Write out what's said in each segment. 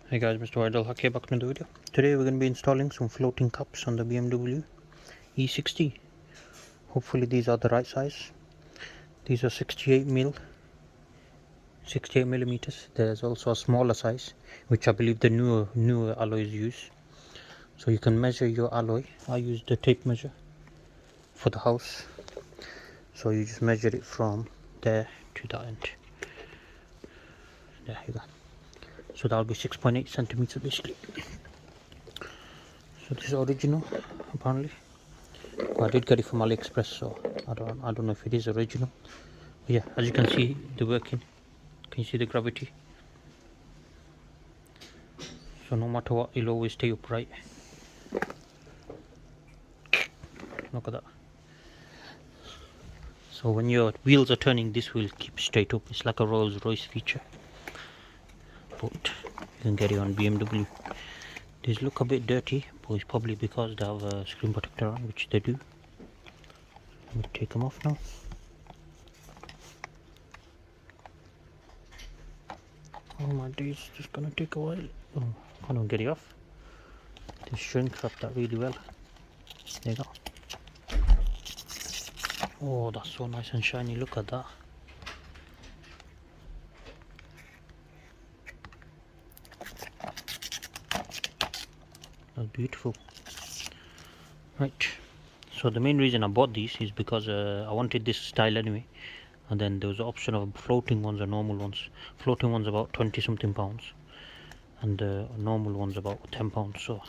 Hey guys, MrWaheedulHaque back to the video. Today we're going to be installing some floating cups on the BMW E60. Hopefully these are the right size. These are 68 millimeters. There's also a smaller size, which I believe the newer alloys use. So you can measure your alloy. I use the tape measure for the house. So you just measure it from there to that end. There you go. So that'll be 6.8 centimeters basically. So this is original apparently. Well, I did get it from AliExpress, so I don't know if it is original. But yeah, as you can see, the working. Can you see the gravity? So no matter what, it'll always stay upright. Look at that. So when your wheels are turning, this will keep straight up. It's like a Rolls Royce feature. But you can get it on BMW. These look a bit dirty, but it's probably because they have a screen protector on, which they do. I'm going to take them off now. Oh my days, it's just going to take a while. Oh, I can't get it off. They shrink up that really well. There you go. Oh, that's so nice and shiny. Look at that. That's beautiful. Right. So the main reason I bought these is because I wanted this style anyway. And then there was the option of floating ones and normal ones. Floating ones about 20 something pounds. And normal ones about £10. So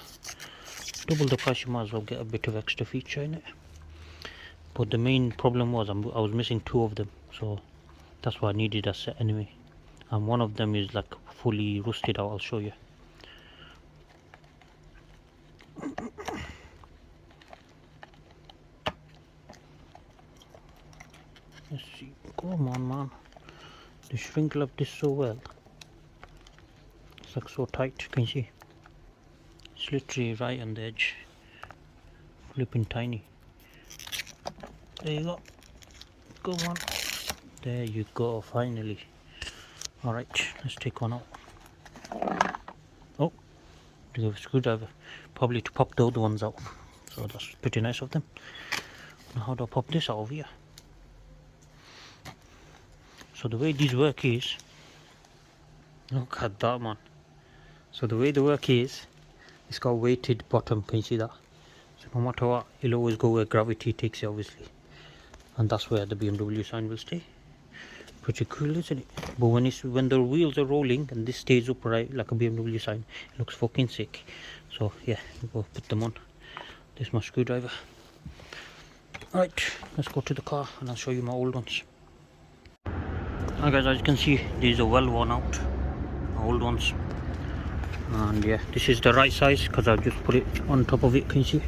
double the price, you might as well get a bit of extra feature in it. But the main problem was I was missing two of them. So that's why I needed a set anyway. And one of them is like fully rusted out, I'll show you. Let's see. Come on, man. They shrink up this so well. It's like so tight. Can you see? It's literally right on the edge. Flipping tiny. There you go. Come on. There you go. Finally. Alright. Let's take one out. Oh. They have a screwdriver. Probably to pop the other ones out. So that's pretty nice of them. Now how do I pop this out of here? So the way these work is, look at that, man. So the way the work is, it's got a weighted bottom. Can you see that? So no matter what, it'll always go where gravity takes it, obviously, and that's where the BMW sign will stay. Pretty cool, isn't it? But when the wheels are rolling and this stays upright like a BMW sign, it looks fucking sick. So yeah, we'll put them on. This is my screwdriver. Alright, let's go to the car and I'll show you my old ones. Hi guys, as you can see, these are well worn out, old ones. And yeah, this is the right size because I just put it on top of it. Can you see?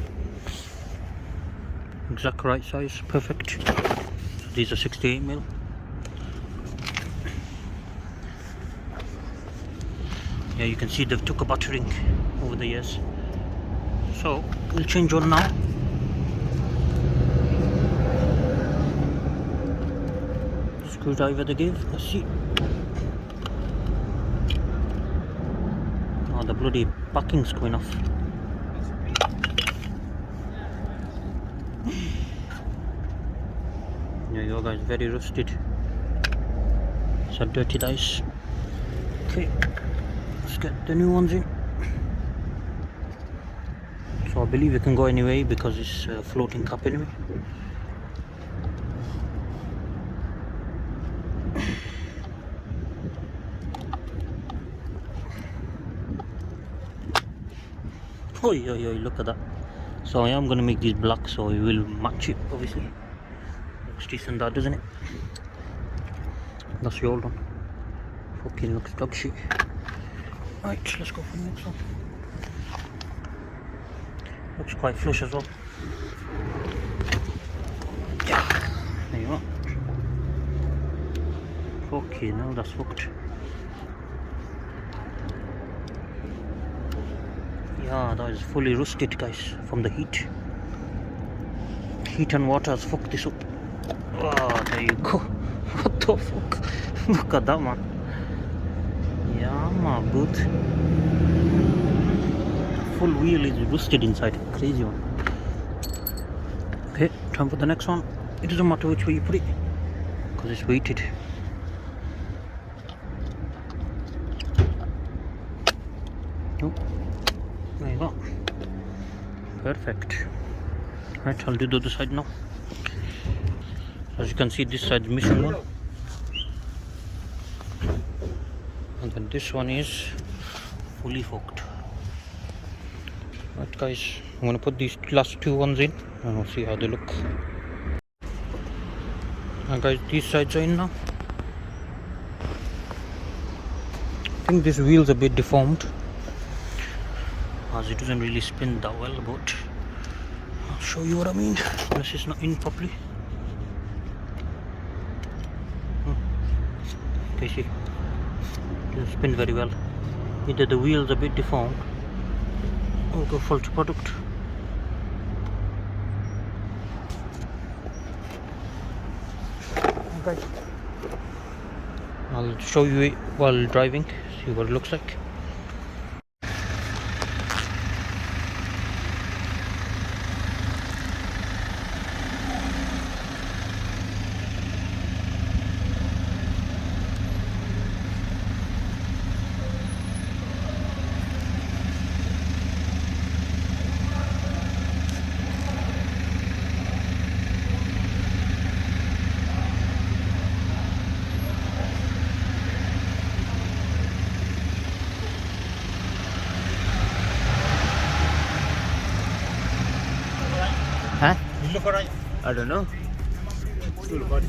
Exact right size, perfect. So these are 68mm. Yeah, you can see they've took a battering over the years. So we'll change one now. Screwdriver they gave. Let's see. Oh, the bloody backing's going off. There you go, guys. Very rusted. It's a dirty dice. Okay, let's get the new ones in. So I believe it can go anyway because it's a floating cup anyway. Oh, look at that. So I am going to make these black so it will match it, obviously. Looks decent, that, doesn't it? That's the old one. Fucking looks dog shit. Right, let's go for the next one. Looks quite flush as well. Yeah, there you go. Fucking hell, that's fucked. Yeah, that is fully rusted, guys, from the heat. Heat and water has fucked this up. Oh, there you go. What the fuck? Look at that, man. Yeah, my boot. full wheel is rusted inside. Crazy one. Okay, time for the next one. It doesn't matter which way you put it because it's weighted. Oh, there you go. Perfect. Right, I'll do the other side now. As you can see, this side is missing one, and then this one is fully hooked. Right guys, I'm going to put these last two ones in and we'll see how they look. And guys, these sides are in now. I think this wheel's a bit deformed as it doesn't really spin that well, but I'll show you what I mean. This is not in properly. Okay, see, it doesn't spin very well. Either the wheel's a bit deformed or the faulty product. Okay, I'll show you it while driving, see what it looks like. Huh? You look alright? I don't know. Still body.